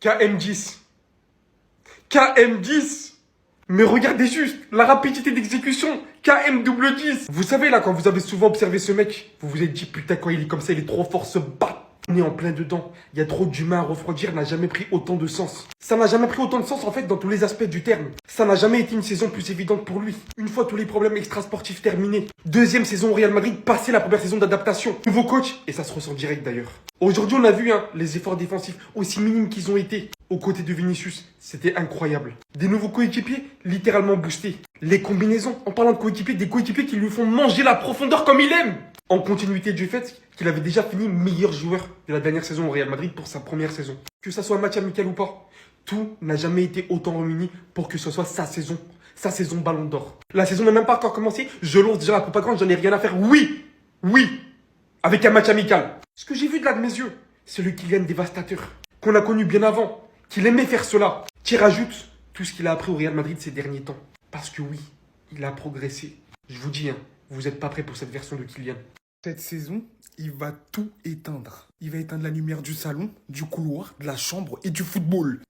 KM10. KM10. Mais regardez juste, la rapidité d'exécution. KM10. Vous savez là, quand vous avez souvent observé ce mec, vous vous êtes dit, putain, quand il est comme ça, il est trop fort, ce bat. On est en plein dedans. Il y a trop d'humains à refroidir, n'a jamais pris autant de sens. Ça n'a jamais pris autant de sens en fait dans tous les aspects du terme. Ça n'a jamais été une saison plus évidente pour lui. Une fois tous les problèmes extrasportifs terminés. Deuxième saison au Real Madrid, passé la première saison d'adaptation. Nouveau coach, et ça se ressent direct d'ailleurs. Aujourd'hui on a vu les efforts défensifs, aussi minimes qu'ils ont été. Aux côtés de Vinicius, c'était incroyable. Des nouveaux coéquipiers, littéralement boostés. Les combinaisons, en parlant de coéquipiers, des coéquipiers qui lui font manger la profondeur comme il aime. En continuité du fait qu'il avait déjà fini meilleur joueur de la dernière saison au Real Madrid pour sa première saison. Que ça soit un match amical ou pas, tout n'a jamais été autant réuni pour que ce soit sa saison Ballon d'Or. La saison n'a même pas encore commencé, je lance déjà la propagande, j'en ai rien à faire. Oui, avec un match amical. Ce que j'ai vu de là de mes yeux, c'est le Kylian dévastateur, qu'on a connu bien avant, qu'il aimait faire cela, qui rajoute tout ce qu'il a appris au Real Madrid ces derniers temps. Parce que oui, il a progressé. Je vous dis, vous n'êtes pas prêts pour cette version de Kylian. Cette saison, il va tout éteindre. Il va éteindre la lumière du salon, du couloir, de la chambre et du football.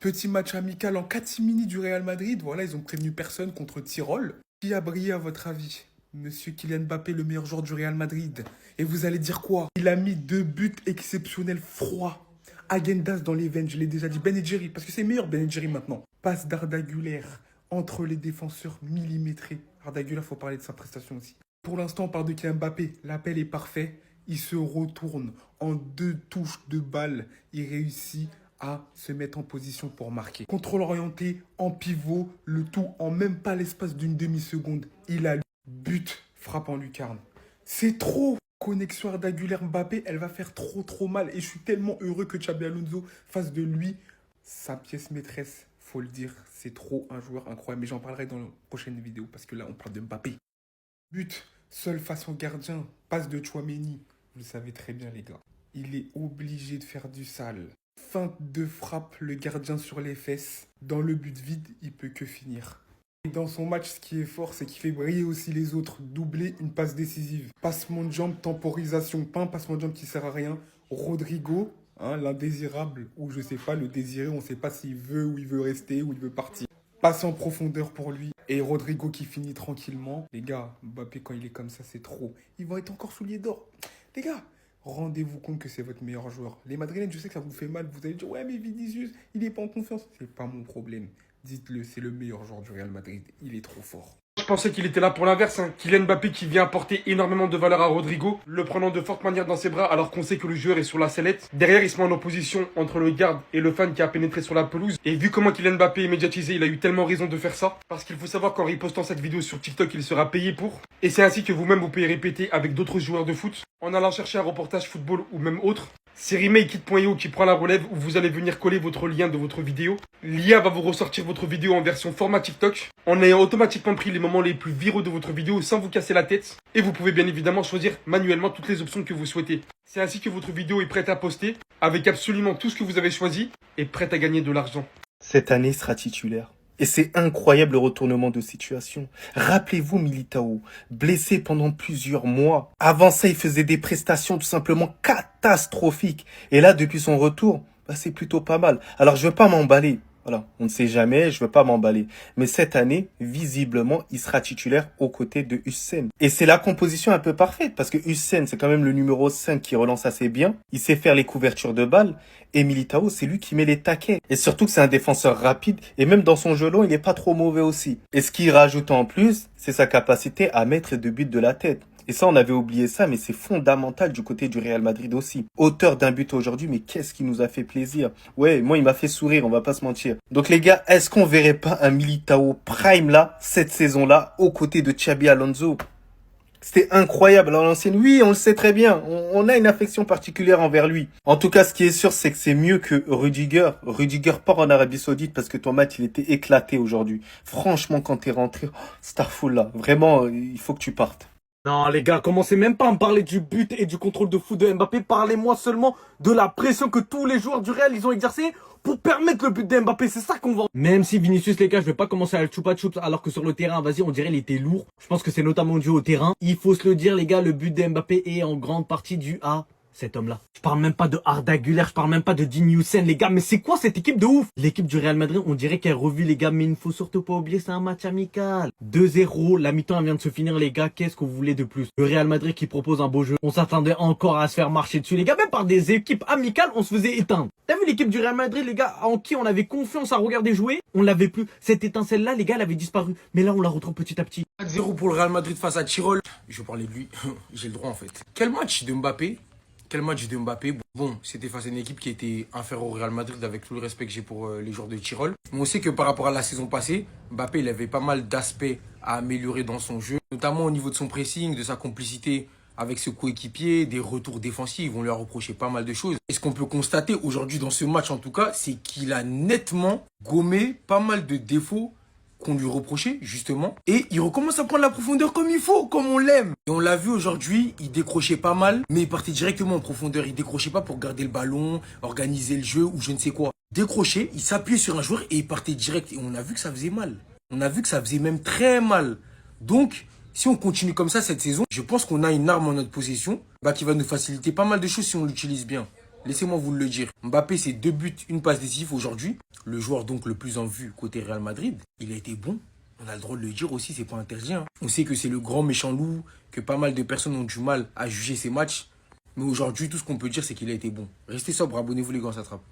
Petit match amical en catimini du Real Madrid. Voilà, ils ont prévenu personne contre Tyrol. Qui a brillé à votre avis? Monsieur Kylian Mbappé, le meilleur joueur du Real Madrid. Et vous allez dire quoi? Il a mis 2 buts exceptionnels froids. Agendas dans les veines, je l'ai déjà dit. Ben Jerry, parce que c'est meilleur Ben Jerry maintenant. Passe d'Arda Güler entre les défenseurs millimétrés. Arda Güler, faut parler de sa prestation aussi. Pour l'instant, on parle de Kylian Mbappé. L'appel est parfait. Il se retourne en 2 touches de balle. Il réussit à se mettre en position pour marquer. Contrôle orienté, en pivot, le tout en même pas l'espace d'une demi-seconde. Il a but, frappe en lucarne. C'est trop. Connexion Arda Güler Mbappé, elle va faire trop mal. Et je suis tellement heureux que Xabi Alonso fasse de lui sa pièce maîtresse. Faut le dire, c'est trop un joueur incroyable. Mais j'en parlerai dans la prochaine vidéo parce que là, on parle de Mbappé. But, seul face au gardien, passe de Tchouaméni. Vous le savez très bien, les gars. Il est obligé de faire du sale. Feinte de frappe, le gardien sur les fesses. Dans le but vide, il peut que finir. Et dans son match, ce qui est fort, c'est qu'il fait briller aussi les autres. Doubler une passe décisive. Passement de jambe, temporisation. Pas un passement de jambe qui sert à rien. Rodrigo, l'indésirable, ou je sais pas, le désiré, on sait pas s'il veut ou il veut rester ou il veut partir. Passe en profondeur pour lui. Et Rodrigo qui finit tranquillement. Les gars, Mbappé, quand il est comme ça, c'est trop. Ils vont être encore souliers d'or. Les gars, rendez-vous compte que c'est votre meilleur joueur. Les Madrilènes, je sais que ça vous fait mal. Vous allez dire, ouais, mais Vinicius, il n'est pas en confiance. C'est pas mon problème. Dites-le, c'est le meilleur joueur du Real Madrid. Il est trop fort. Je pensais qu'il était là pour l'inverse. Kylian Mbappé qui vient apporter énormément de valeur à Rodrigo, le prenant de forte manière dans ses bras alors qu'on sait que le joueur est sur la sellette. Derrière, il se met en opposition entre le garde et le fan qui a pénétré sur la pelouse. Et vu comment Kylian Mbappé est médiatisé, il a eu tellement raison de faire ça. Parce qu'il faut savoir qu'en repostant cette vidéo sur TikTok, il sera payé pour. Et c'est ainsi que vous-même vous pouvez répéter avec d'autres joueurs de foot, en allant chercher un reportage football ou même autre. C'est RemakeIt.io qui prend la relève où vous allez venir coller votre lien de votre vidéo. L'IA va vous ressortir votre vidéo en version format TikTok en ayant automatiquement pris les moments les plus viraux de votre vidéo sans vous casser la tête. Et vous pouvez bien évidemment choisir manuellement toutes les options que vous souhaitez. C'est ainsi que votre vidéo est prête à poster avec absolument tout ce que vous avez choisi et prête à gagner de l'argent. Cette année sera titulaire. Et c'est incroyable le retournement de situation. Rappelez-vous Militao, blessé pendant plusieurs mois. Avant ça, il faisait des prestations tout simplement catastrophiques. Et là, depuis son retour, c'est plutôt pas mal. Alors, je veux pas m'emballer. Voilà, on ne sait jamais, je veux pas m'emballer. Mais cette année, visiblement, il sera titulaire aux côtés de Hussein. Et c'est la composition un peu parfaite, parce que Hussein, c'est quand même le numéro 5 qui relance assez bien. Il sait faire les couvertures de balles. Et Militao, c'est lui qui met les taquets. Et surtout que c'est un défenseur rapide. Et même dans son jeu long, il n'est pas trop mauvais aussi. Et ce qu'il rajoute en plus, c'est sa capacité à mettre de buts de la tête. Et ça, on avait oublié ça, mais c'est fondamental du côté du Real Madrid aussi. Auteur d'un but aujourd'hui, mais qu'est-ce qui nous a fait plaisir. Ouais, moi, il m'a fait sourire, on va pas se mentir. Donc les gars, est-ce qu'on verrait pas un Militao prime là, cette saison-là, aux côtés de Xabi Alonso? C'était incroyable à l'ancienne. Oui, on le sait très bien. On a une affection particulière envers lui. En tout cas, ce qui est sûr, c'est que c'est mieux que Rudiger. Rudiger part en Arabie Saoudite parce que ton match, il était éclaté aujourd'hui. Franchement, quand t'es rentré, Starful là, vraiment, il faut que tu partes. Non les gars, commencez même pas à me parler du but et du contrôle de foot de Mbappé. Parlez-moi seulement de la pression que tous les joueurs du Real ils ont exercée pour permettre le but de Mbappé. C'est ça qu'on vend. Même si Vinicius les gars, je vais pas commencer à le choupa choups alors que sur le terrain, vas-y, on dirait il était lourd. Je pense que c'est notamment dû au terrain. Il faut se le dire les gars, le but de Mbappé est en grande partie dû à cet homme-là. Je parle même pas de Arda Güler, je parle même pas de Dean Huijsen, les gars. Mais c'est quoi cette équipe de ouf? L'équipe du Real Madrid, on dirait qu'elle revue, les gars. Mais il ne faut surtout pas oublier, c'est un match amical. 2-0, la mi-temps vient de se finir, les gars. Qu'est-ce que vous voulez de plus? Le Real Madrid qui propose un beau jeu. On s'attendait encore à se faire marcher dessus, les gars. Même par des équipes amicales, on se faisait éteindre. T'as vu l'équipe du Real Madrid, les gars, en qui on avait confiance à regarder jouer? On l'avait plus. Cette étincelle-là, les gars, elle avait disparu. Mais là, on la retrouve petit à petit. 4-0 pour le Real Madrid face à Tirol. Je vais parler de lui, j'ai le droit en fait. Quel match de Mbappé. Quel match de Mbappé. Bon, c'était face à une équipe qui était inférieure au Real Madrid avec tout le respect que j'ai pour les joueurs de Tirol. Mais on sait que par rapport à la saison passée, Mbappé il avait pas mal d'aspects à améliorer dans son jeu. Notamment au niveau de son pressing, de sa complicité avec ses coéquipiers, des retours défensifs. Ils vont lui reprocher pas mal de choses. Et ce qu'on peut constater aujourd'hui dans ce match en tout cas, c'est qu'il a nettement gommé pas mal de défauts qu'on lui reprochait justement, et il recommence à prendre la profondeur comme il faut, comme on l'aime. Et on l'a vu aujourd'hui, il décrochait pas mal, mais il partait directement en profondeur. Il décrochait pas pour garder le ballon, organiser le jeu ou je ne sais quoi. Il décrochait, il s'appuyait sur un joueur et il partait direct. Et on a vu que ça faisait mal. On a vu que ça faisait même très mal. Donc, si on continue comme ça cette saison, je pense qu'on a une arme en notre possession qui va nous faciliter pas mal de choses si on l'utilise bien. Laissez-moi vous le dire. Mbappé, c'est 2 buts, 1 passe décisive aujourd'hui. Le joueur donc le plus en vue côté Real Madrid. Il a été bon. On a le droit de le dire aussi, c'est pas interdit. On sait que c'est le grand méchant loup, que pas mal de personnes ont du mal à juger ses matchs. Mais aujourd'hui, tout ce qu'on peut dire, c'est qu'il a été bon. Restez sobre, abonnez-vous les gars, ça attrape.